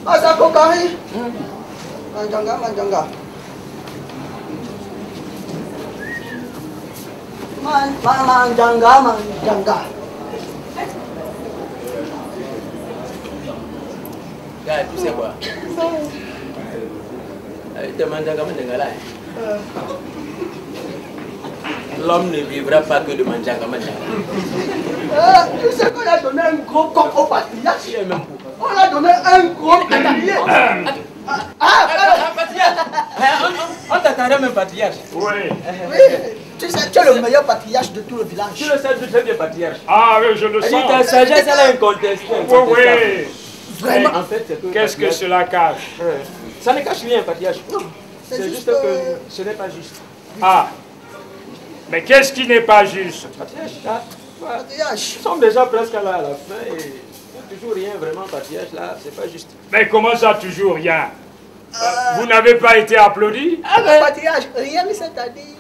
Masako Kari. Manjanga, Manjanga. Manjanga, Manjanga. Tu sais quoi? Manjanga. L'homme ne vivra pas que de Manjanga. Tu sais qu'on a donné un gros coq au patriarche. On a donné un gros patriarche. On t'attendait même patriarche. Oui. Tu sais, tu es le meilleur patriarche de tout le village. Tu le sais, tu es bien patriarche. Ah oui, je le sens. Ta sagesse, elle est incontestée. Oui. Vraiment. En fait, c'est que. Qu'est-ce que cela cache? Ça ne cache rien, patriarche. C'est juste que ce n'est pas juste. Ah. Mais qu'est-ce qui n'est pas juste? Patriarche. Nous sommes déjà presque là à la fin et toujours rien vraiment, patriarche, là, c'est pas juste. Mais comment ça, toujours rien? Vous n'avez pas été applaudi? Patriarche, rien cette année.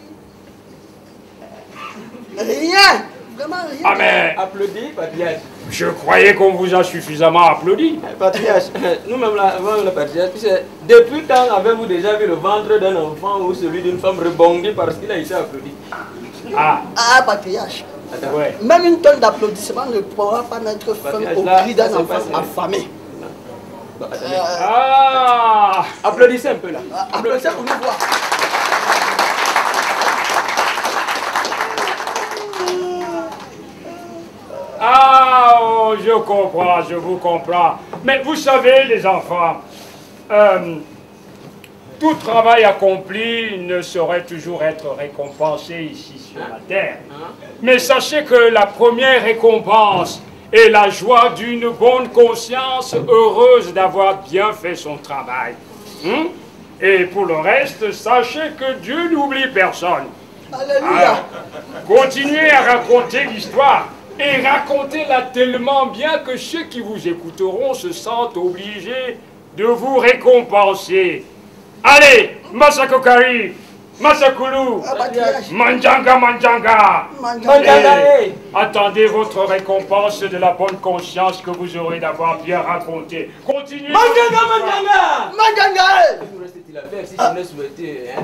Rien. Vraiment rien. Ah mais... Applaudi, patriarche. Je croyais qu'on vous a suffisamment applaudi. Patriarche, nous-mêmes là, avant le patriarche, depuis quand avez-vous déjà vu le ventre d'un enfant ou celui d'une femme rebondir parce qu'il a été applaudi? Ah, patriarche. Ouais. Même une tonne d'applaudissements ne pourra pas mettre fin au cri d'un enfant affamé. Applaudissez un peu là. Applaudissez pour nous voir. Ah, oh, je comprends, je vous comprends. Mais vous savez, les enfants, tout travail accompli ne saurait toujours être récompensé ici sur la terre. Mais sachez que la première récompense est la joie d'une bonne conscience heureuse d'avoir bien fait son travail. Et pour le reste, sachez que Dieu n'oublie personne. Alléluia. Alors, continuez à raconter l'histoire. Et racontez-la tellement bien que ceux qui vous écouteront se sentent obligés de vous récompenser. Allez, Masako Kari, Masakulu, Manjanga, Manjanga. Et attendez votre récompense de la bonne conscience que vous aurez d'avoir bien raconté. Continuez. Manjanga. Que nous reste-t-il à faire si je l'ai souhaité, hein?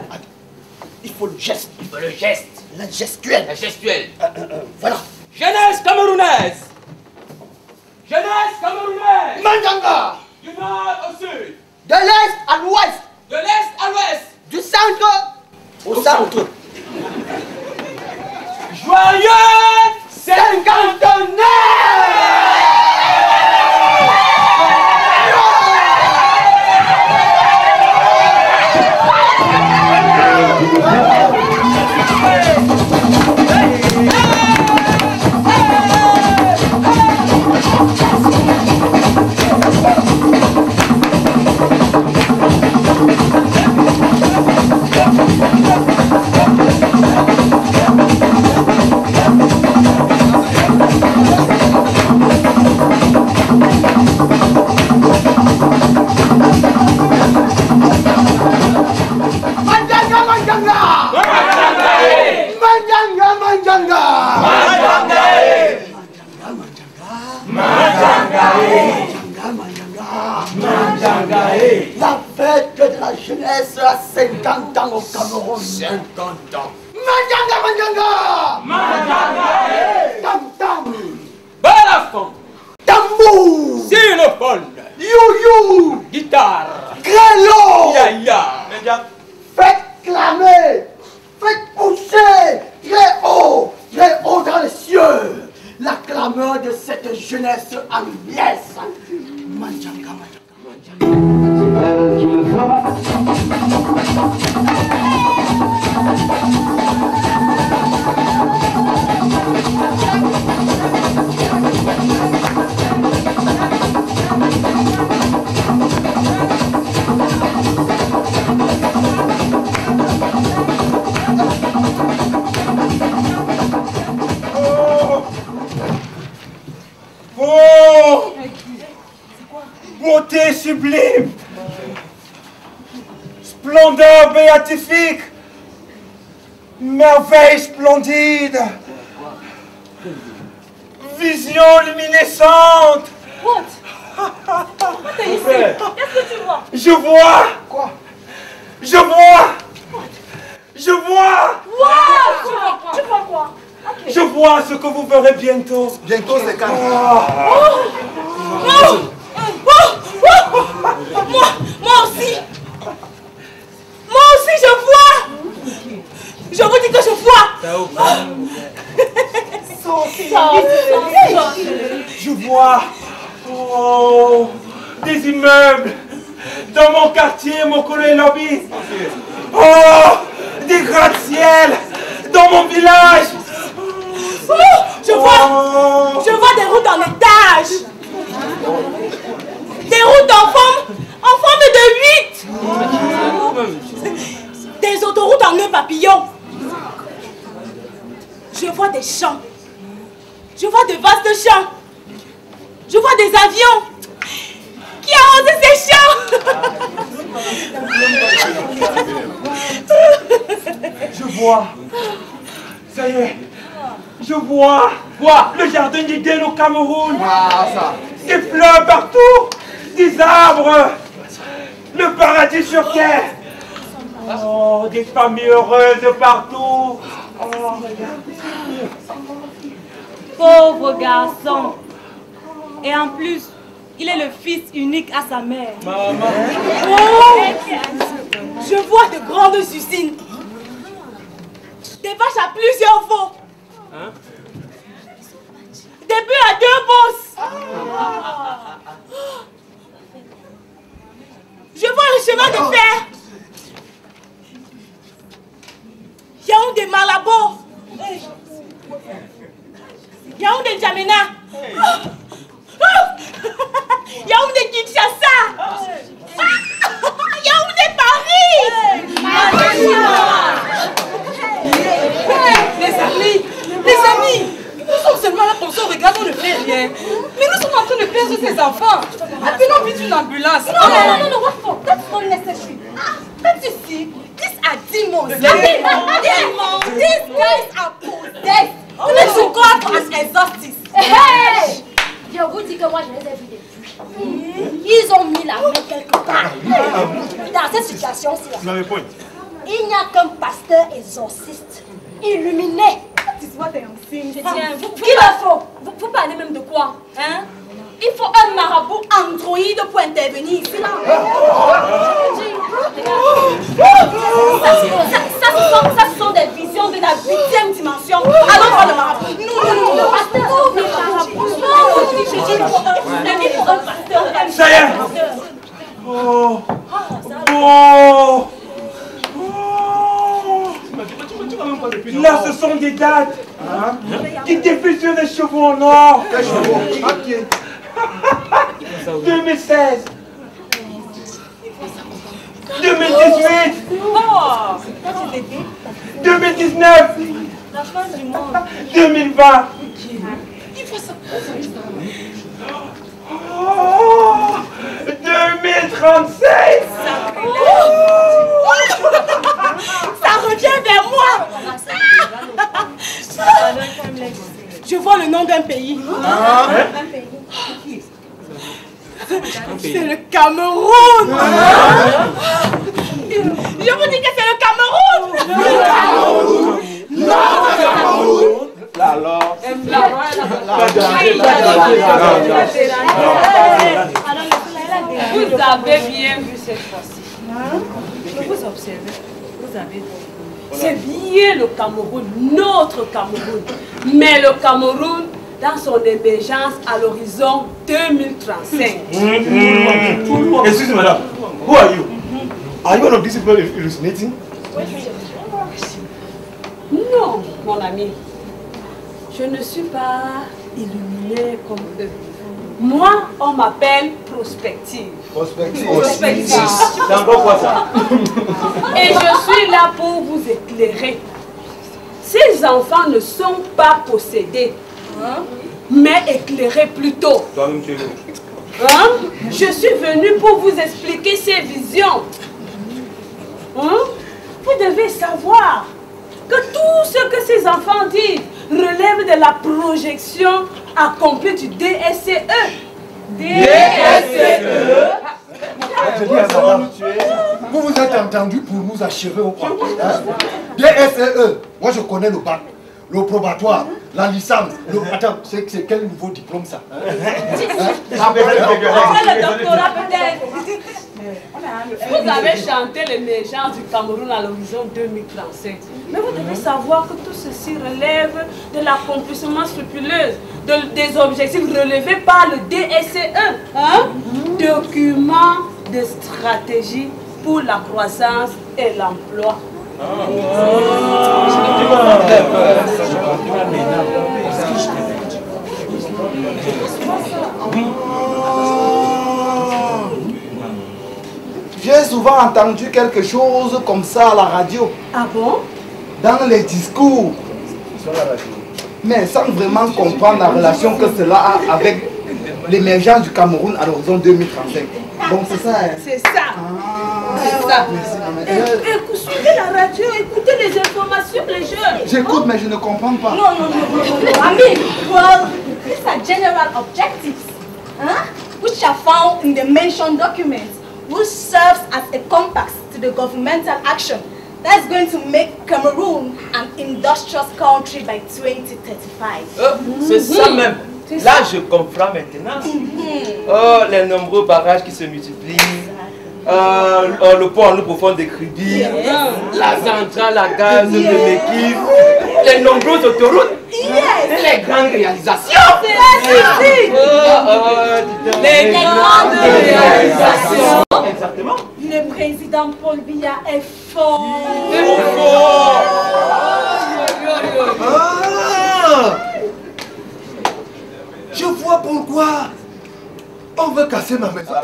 Il faut le geste. Il faut le geste. La gestuelle. La gestuelle. Voilà. Jeunesse camerounaise. Jeunesse camerounaise. Manjanga. Du nord au sud. De l'est à l'ouest. De l'est à l'ouest. Du centre au centre. Joyeux cinquantenaire. La fête de la jeunesse à 50 ans au Cameroun. 50 ans. Manjanga. Tam tam. Balafon. Tambour. Xylophone. You. Guitare. Grêlot. Ya. Faites clamer. Faites pousser. Très haut dans les cieux. La clameur de cette jeunesse en liesse. Manjanga. Oh! Beauté sublime! Splendeur béatifique! Merveille splendide! Vision luminescente! What? What are you saying? Qu'est-ce que Je vois. Quoi? Je vois. Je vois. Tu vois quoi? Je vois ce que vous verrez bientôt. Bientôt, c'est quand? Moi aussi. Moi aussi, je vois. Je vous dis que je vois. Je vois. Oh, des immeubles. Dans mon quartier, mon collègue lobby. Oh, des gratte-ciel. Dans mon village. Je vois des routes en étage. Des routes en forme de 8. Des autoroutes en nœud papillon. Je vois des champs. Je vois de vastes champs. Je vois des avions qui arrosent ces champs. Je vois. Ça y est. Je vois. Le jardin d'Éden au Cameroun. Ah, ça. Des fleurs partout. Des arbres. Le paradis sur terre. Oh, des familles heureuses partout. Oh, regardez. Pauvre garçon. Et en plus, il est le fils unique à sa mère. Maman. Oh, je vois de grandes usines. Des vaches à plusieurs veaux. Hein? Des bœufs à 2 bosses. Je vois le chemin de fer. Yaoundé Malabo. Yaoundé N'Djamena. Yaoundé Kinshasa. Yaoundé Paris. Les amis, nous sommes seulement là pour se regarder, on ne fait rien. Mais nous sommes en train de perdre ces enfants. Appelons vite une ambulance. No, what for? That's not necessary. But you see, these are demons. These guys are possessed. They should go out as exorcists. Hey! Je vous dis que moi je les ai vus depuis. Ils ont mis la main quelque part. Dans cette situation-ci, il n'y a qu'un pasteur exorciste illuminé. Tiens, Qu'il le faut. Vous parlez même de quoi? Hein? Il faut un marabout androïde pour intervenir ici là. Ça, ce sont des visions de la 8e dimension. Allons voir le marabout. Non, le pasteur. Le marabout. Non, je dis il faut un pasteur. Ça y est. Oh. Là, ce sont des dates qui défilent sur des chevaux en or. 2016, 2018, 2019, 2020. Oh, 2037. Ça revient vers moi. Je vois le nom d'un pays. C'est le Cameroun. Je vous dis que c'est le Cameroun. Alors. Vous avez bien vu cette fois-ci. Vous observez, vous avez vu. C'est bien le Cameroun, notre Cameroun. Mais le Cameroun, dans son émergence à l'horizon 2035. Excuse me, madam. Who are you? Are you one of these people hallucinating? Non, mon ami. Je ne suis pas illuminée comme eux. Moi, on m'appelle prospective. Prospective. C'est encore quoi ça? Et je suis là pour vous éclairer. Ces enfants ne sont pas possédés, mais éclairés plutôt. Toi-même, tu es Je suis venue pour vous expliquer ces visions. Vous devez savoir que tout ce que ces enfants disent relève de la projection accomplie du DSCE. DSCE? Vous vous êtes entendu pour nous achever au quoi? DSE, moi je connais le bac, le probatoire, la licence. Attends, c'est quel nouveau diplôme ça? Le doctorat peut-être. Vous avez chanté l'émergence du Cameroun à l'horizon 2035. Mais vous devez savoir que tout ceci relève de l'accomplissement scrupuleux des objectifs relevés par le DSE. Document de stratégie pour la croissance et l'emploi. J'ai souvent entendu quelque chose comme ça à la radio. Ah bon? Dans les discours. Mais sans vraiment comprendre la relation que cela a avec l'émergence du Cameroun à l'horizon 2035. Donc c'est ça. Hein? C'est ça. C'est ça. Suivez la radio, écoutez les informations, les jeunes. J'écoute, mais je ne comprends pas. No. I mean, well, these are general objectives, which are found in the mentioned documents, which serves as a compass to the governmental action that's going to make Cameroon an industrious country by 2035. C'est ça même. Là, je comprends maintenant. Oh, les nombreux barrages qui se multiplient. Le pont en eau profonde de Kribi, la centrale à gaz de Mekif, les nombreuses autoroutes, et les grandes réalisations. Les grandes réalisations. Exactement. Le président Paul Biya est fort. Je vois pourquoi on veut casser ma maison.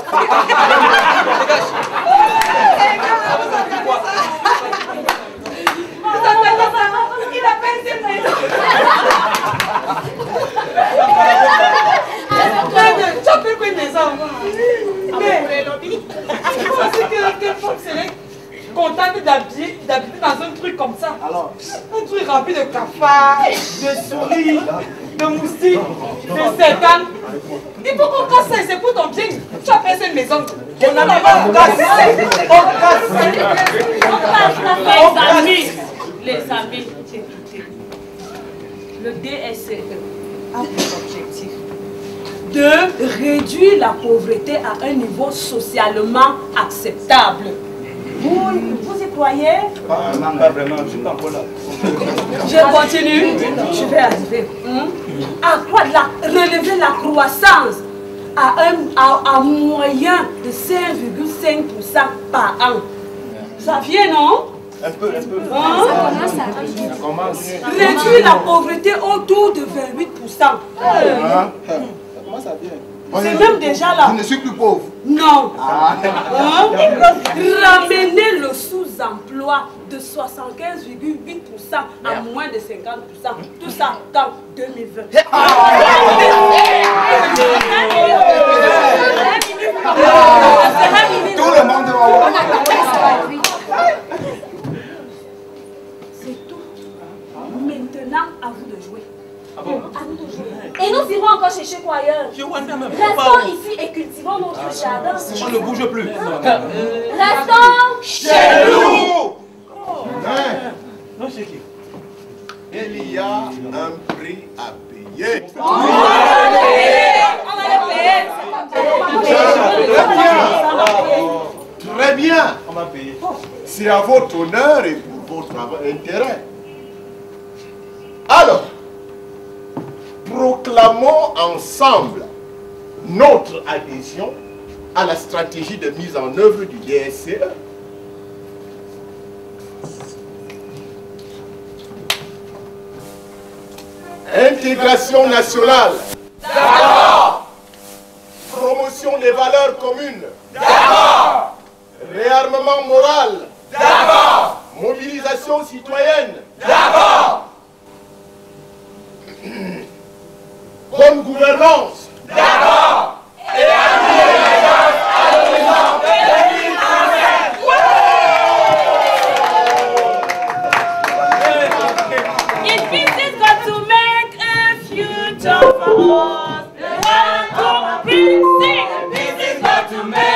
Quelle femme serait contente d'habiter dans un truc comme ça? Alors, un truc rempli de cafards, de souris, de moustiques, de serpents. Il faut qu'on casse ça, c'est pour ton bien. Tu as fait cette maison. On en a on casse. Les amis, écoutez. Le DSE a pour objectif de réduire la pauvreté à un niveau socialement acceptable. Vous y croyez? Pas vraiment, je suis pas encore là. Je continue. Je vais arriver. Relever la croissance à moyen de 5,5% par an. Ça vient, non? Un peu. Ça commence. Réduire la pauvreté autour de 28%. Ça commence à bien. C'est même déjà là. Je ne suis plus pauvre. Non. Ramener le sous-emploi de 75,8% à moins de 50%. Tout ça dans 2020. Tout le monde va. C'est tout. Maintenant, à vous de jouer. Et nous irons encore chercher quoi ailleurs. Restons ici et cultivons notre jardin. On ne bouge plus. Restons chez nous. Non, c'est qui? Il y a un prix à payer. On va le payer. Très bien. On va payer. C'est à votre honneur et pour votre intérêt. Alors, proclamons ensemble notre adhésion à la stratégie de mise en œuvre du DSE. Intégration nationale. D'accord. Promotion des valeurs communes. D'accord. Réarmement moral. D'accord. Mobilisation citoyenne. D'accord. Bonne gouvernance. D'accord. Et If business got to make a future for us, business got to make